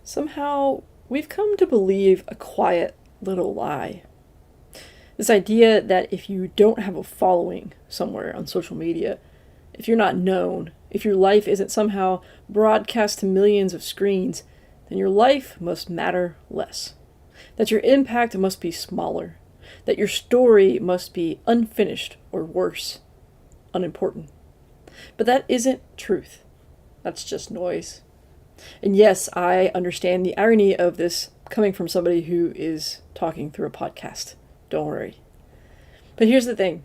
Somehow, we've come to believe a quiet little lie. This idea that if you don't have a following somewhere on social media, if you're not known, if your life isn't somehow broadcast to millions of screens, then your life must matter less. That your impact must be smaller. That your story must be unfinished or worse, unimportant. But that isn't truth. That's just noise. And yes, I understand the irony of this coming from somebody who is talking through a podcast. Don't worry. But here's the thing.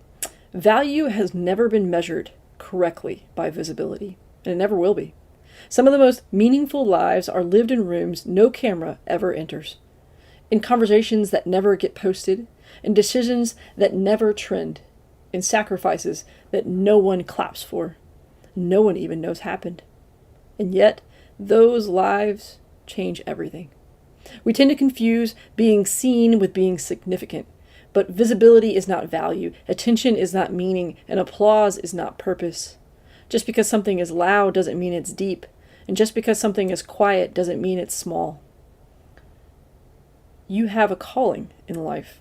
Value has never been measured correctly by visibility, and it never will be. Some of the most meaningful lives are lived in rooms no camera ever enters, in conversations that never get posted, in decisions that never trend, in sacrifices that no one claps for, no one even knows happened. And yet, those lives change everything. We tend to confuse being seen with being significant, but visibility is not value, attention is not meaning, and applause is not purpose. Just because something is loud doesn't mean it's deep, and just because something is quiet doesn't mean it's small. You have a calling in life.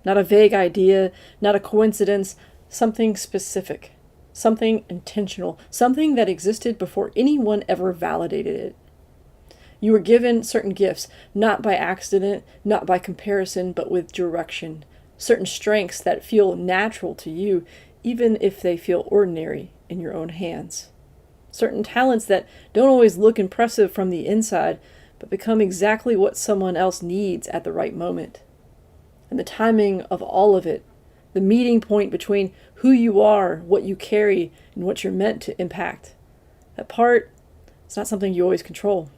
Not a vague idea, not a coincidence, something specific, something intentional, something that existed before anyone ever validated it. You were given certain gifts, not by accident, not by comparison, but with direction. Certain strengths that feel natural to you, even if they feel ordinary in your own hands. Certain talents that don't always look impressive from the inside, but become exactly what someone else needs at the right moment. And the timing of all of it, the meeting point between who you are, what you carry, and what you're meant to impact. That part, it's not something you always control.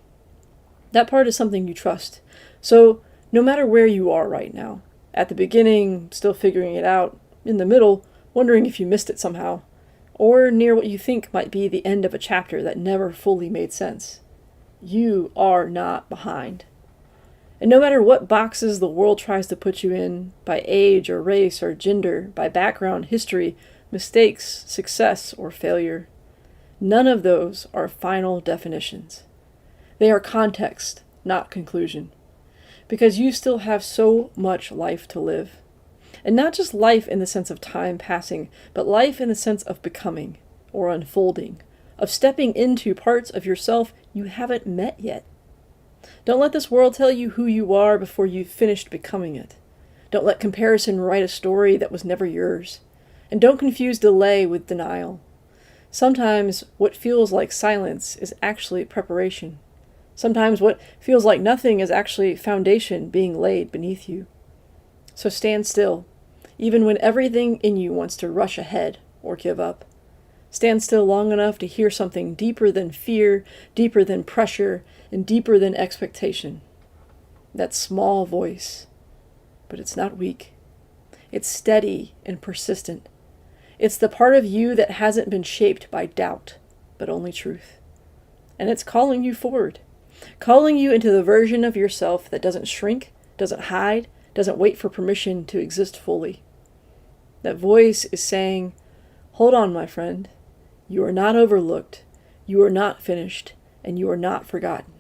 That part is something you trust. So no matter where you are right now, at the beginning, still figuring it out, in the middle, wondering if you missed it somehow, or near what you think might be the end of a chapter that never fully made sense, you are not behind. And no matter what boxes the world tries to put you in, by age or race or gender, by background, history, mistakes, success, or failure, none of those are final definitions. They are context, not conclusion. Because you still have so much life to live. And not just life in the sense of time passing, but life in the sense of becoming, or unfolding, of stepping into parts of yourself you haven't met yet. Don't let this world tell you who you are before you've finished becoming it. Don't let comparison write a story that was never yours. And don't confuse delay with denial. Sometimes what feels like silence is actually preparation. Sometimes what feels like nothing is actually foundation being laid beneath you. So stand still, even when everything in you wants to rush ahead or give up. Stand still long enough to hear something deeper than fear, deeper than pressure, and deeper than expectation. That small voice, but it's not weak. It's steady and persistent. It's the part of you that hasn't been shaped by doubt, but only truth. And it's calling you forward, calling you into the version of yourself that doesn't shrink, doesn't hide, doesn't wait for permission to exist fully. That voice is saying, hold on, my friend. You are not overlooked, you are not finished, and you are not forgotten.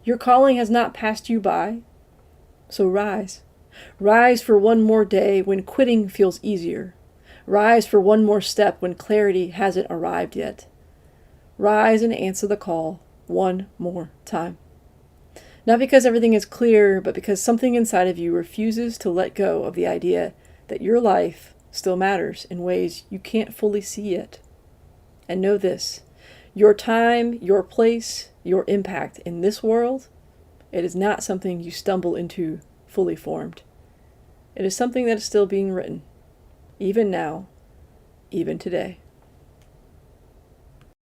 Your calling has not passed you by, so rise. Rise for one more day when quitting feels easier. Rise for one more step when clarity hasn't arrived yet. Rise and answer the call one more time. Not because everything is clear, but because something inside of you refuses to let go of the idea that your life still matters in ways you can't fully see yet. And know this, your time, your place, your impact in this world, it is not something you stumble into fully formed. It is something that is still being written, even now, even today.